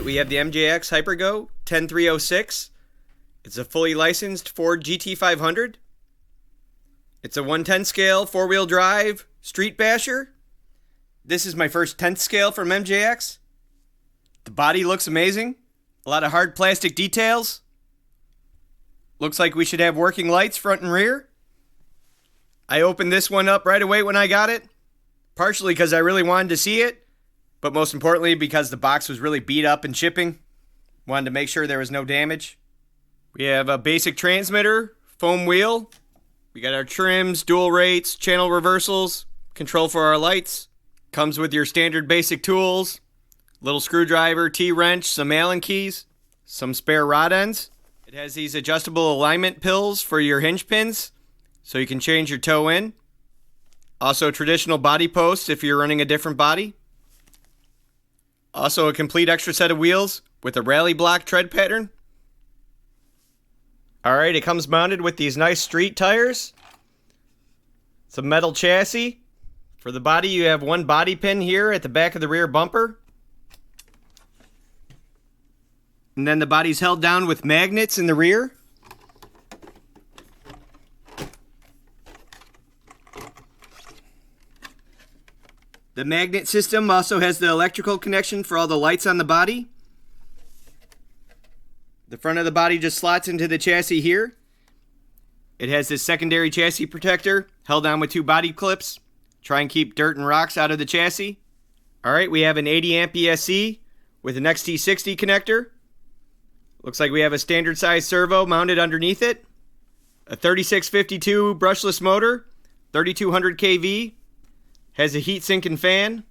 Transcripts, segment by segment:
we have the MJX Hyper Go 10306. It's a fully licensed Ford GT500. It's a 1/10 scale, 4-wheel drive, street basher. This is my first 10th scale from MJX. The body looks amazing. A lot of hard plastic details. Looks like we should have working lights front and rear. I opened this one up right away when I got it. Partially because I really wanted to see it, but most importantly because the box was really beat up in shipping. Wanted to make sure there was no damage. We have a basic transmitter, foam wheel. We got our trims, dual rates, channel reversals, control for our lights. Comes with your standard basic tools, little screwdriver, T-wrench, some Allen keys, some spare rod ends. It has these adjustable alignment pills for your hinge pins, so you can change your toe in. Also traditional body posts if you're running a different body. Also a complete extra set of wheels with a rally block tread pattern. Alright, it comes mounted with these nice street tires. It's a metal chassis. For the body, you have one body pin here at the back of the rear bumper. And then the body's held down with magnets in the rear. The magnet system also has the electrical connection for all the lights on the body. The front of the body just slots into the chassis here. It has this secondary chassis protector held on with two body clips. Try and keep dirt and rocks out of the chassis. Alright, we have an 80 amp ESC with an XT60 connector. Looks like we have a standard size servo mounted underneath it. A 3652 brushless motor, 3200 kV. Has a heatsink and fan.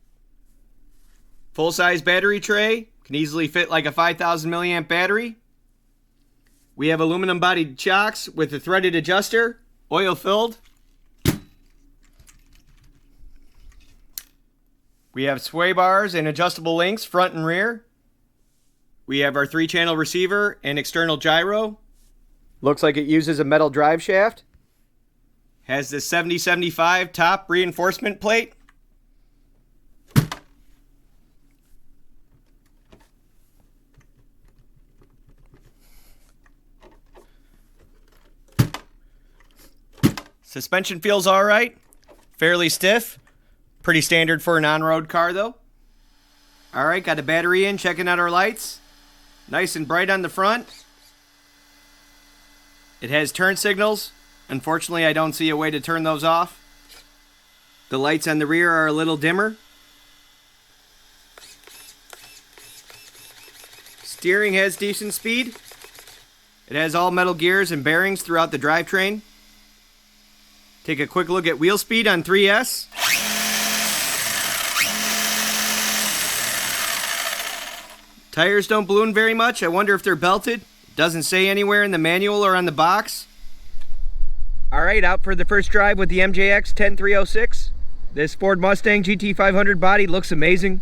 Full-size battery tray. Can easily fit like a 5,000 milliamp battery. We have aluminum bodied shocks with a threaded adjuster. Oil filled. We have sway bars and adjustable links front and rear. We have our 3-channel receiver and external gyro. Looks like it uses a metal drive shaft. Has this 70/75 top reinforcement plate. Suspension feels alright. Fairly stiff. Pretty standard for an on-road car though. Alright, got a battery in, checking out our lights. Nice and bright on the front. It has turn signals. Unfortunately, I don't see a way to turn those off. The lights on the rear are a little dimmer. Steering has decent speed. It has all metal gears and bearings throughout the drivetrain. Take a quick look at wheel speed on 3S. Tires don't balloon very much. I wonder if they're belted. Doesn't say anywhere in the manual or on the box. Alright, out for the first drive with the MJX 10306. This Ford Mustang GT500 body looks amazing.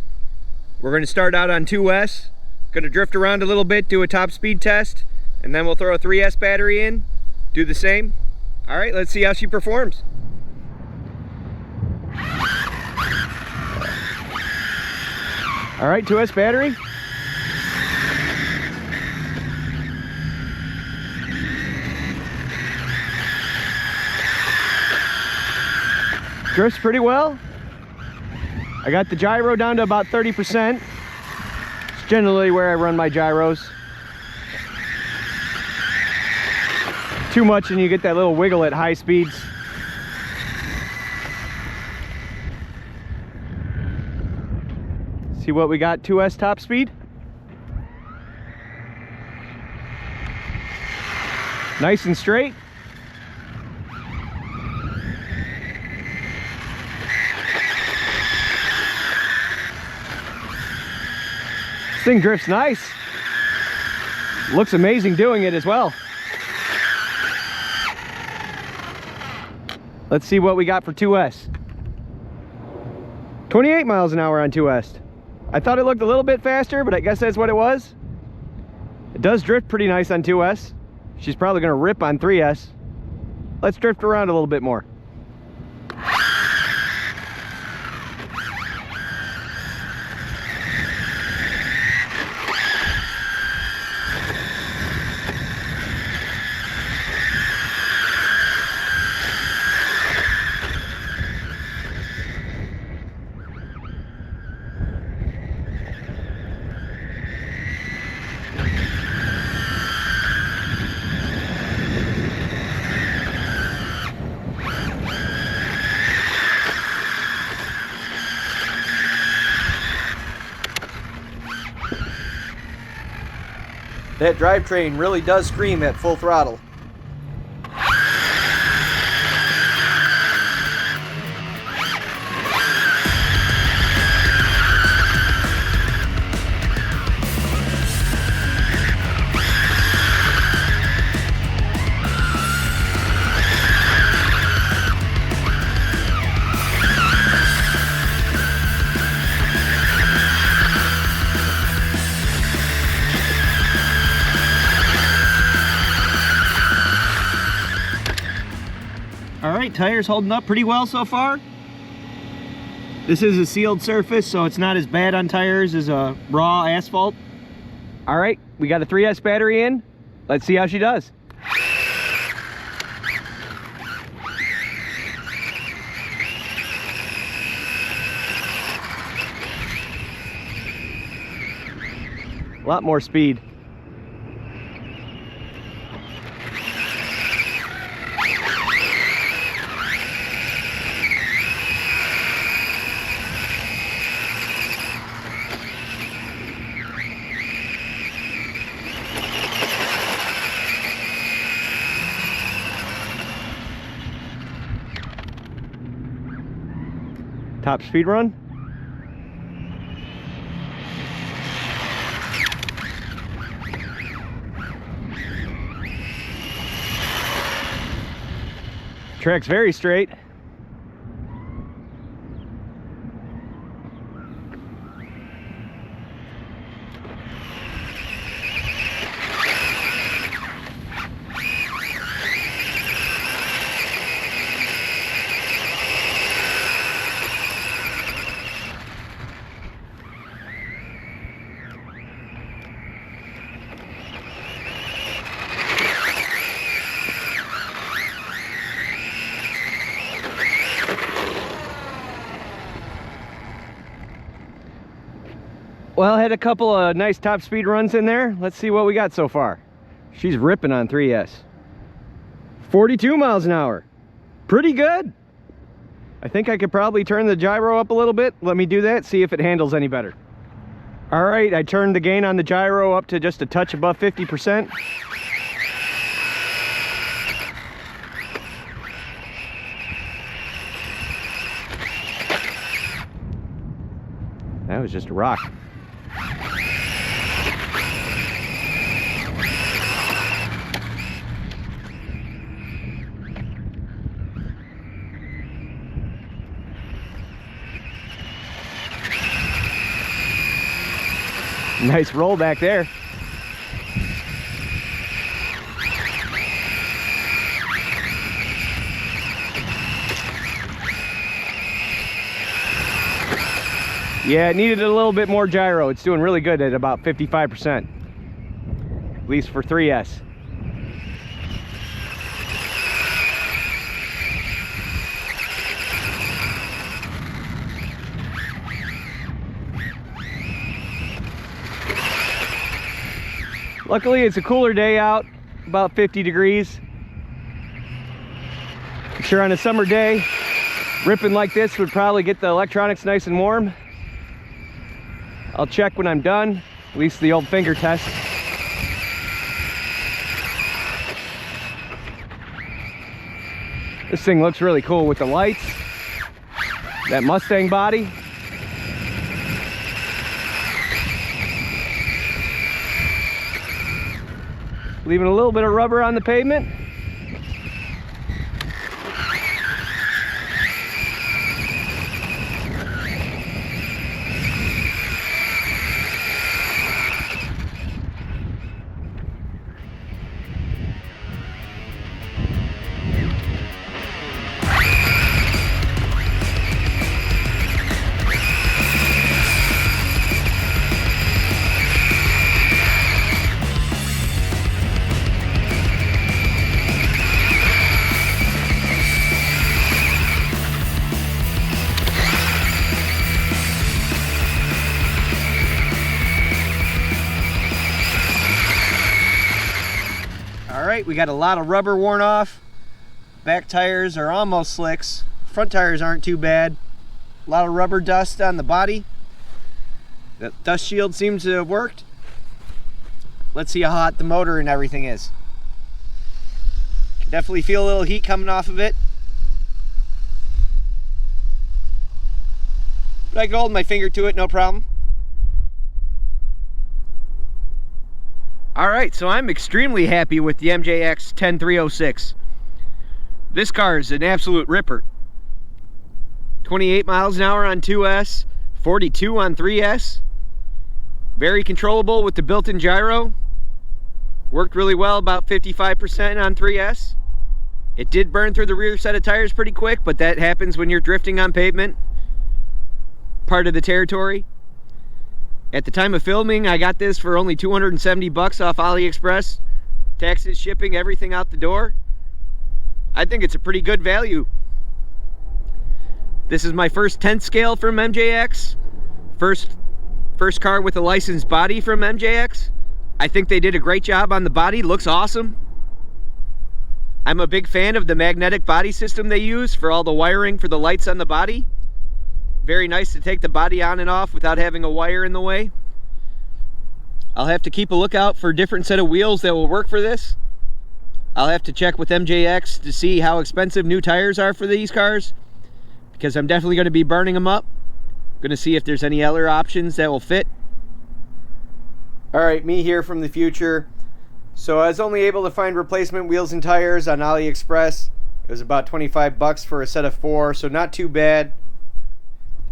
We're going to start out on 2S. Going to drift around a little bit, do a top speed test, and then we'll throw a 3S battery in, do the same. Alright, let's see how she performs. Alright, 2S battery. Drifts pretty well. I got the gyro down to about 30%. It's generally where I run my gyros. Too much and you get that little wiggle at high speeds. See what we got, 2S top speed. Nice and straight. This thing drifts nice. Looks amazing doing it as well. Let's see what we got for 2S. 28 miles an hour on 2S. I thought it looked a little bit faster, but I guess that's what it was. It does drift pretty nice on 2S. She's probably going to rip on 3S. Let's drift around a little bit more. That drivetrain really does scream at full throttle. Alright, tires holding up pretty well so far. This is a sealed surface, so it's not as bad on tires as a raw asphalt. Alright, we got a 3S battery in. Let's see how she does. A lot more speed. Top speed run. Track's very straight. Well, I had a couple of nice top speed runs in there. Let's see what we got so far. She's ripping on 3S. 42 miles an hour. Pretty good. I think I could probably turn the gyro up a little bit. Let me do that, see if it handles any better. All right, I turned the gain on the gyro up to just a touch above 50%. That was just a rock. Nice roll back there. Yeah, it needed a little bit more gyro. It's doing really good at about 55%, at least for 3S. Luckily, it's a cooler day out, about 50 degrees. I'm sure on a summer day, ripping like this would probably get the electronics nice and warm. I'll check when I'm done, at least the old finger test. This thing looks really cool with the lights, that Mustang body. Leaving a little bit of rubber on the pavement. Alright, we got a lot of rubber worn off. Back tires are almost slicks. Front tires aren't too bad. A lot of rubber dust on the body. The dust shield seems to have worked. let's see how hot the motor and everything is. Definitely feel a little heat coming off of it. But I can hold my finger to it, no problem. Alright, so I'm extremely happy with the MJX 10306. This car is an absolute ripper. 28 miles an hour on 2S, 42 on 3S. Very controllable with the built-in gyro. Worked really well, about 55% on 3S. It did burn through the rear set of tires pretty quick, but that happens when you're drifting on pavement. Part of the territory. At the time of filming, I got this for only 270 bucks off AliExpress. Taxes, shipping, everything out the door. I think it's a pretty good value. This is my first 10th scale from MJX. First car with a licensed body from MJX. I think they did a great job on the body. Looks awesome. I'm a big fan of the magnetic body system they use for all the wiring for the lights on the body. Very nice to take the body on and off without having a wire in the way. I'll have to keep a lookout for a different set of wheels that will work for this. I'll have to check with MJX to see how expensive new tires are for these cars, because I'm definitely going to be burning them up. Going to see if there's any other options that will fit. Alright, me here from the future. So I was only able to find replacement wheels and tires on AliExpress. It was about 25 bucks for a set of 4, so not too bad.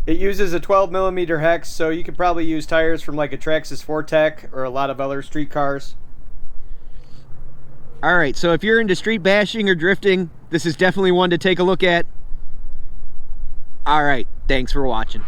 It uses a 12mm hex, so you could probably use tires from like a Traxxas Fortec or a lot of other street cars. Alright, so if you're into street bashing or drifting, this is definitely one to take a look at. Alright, thanks for watching.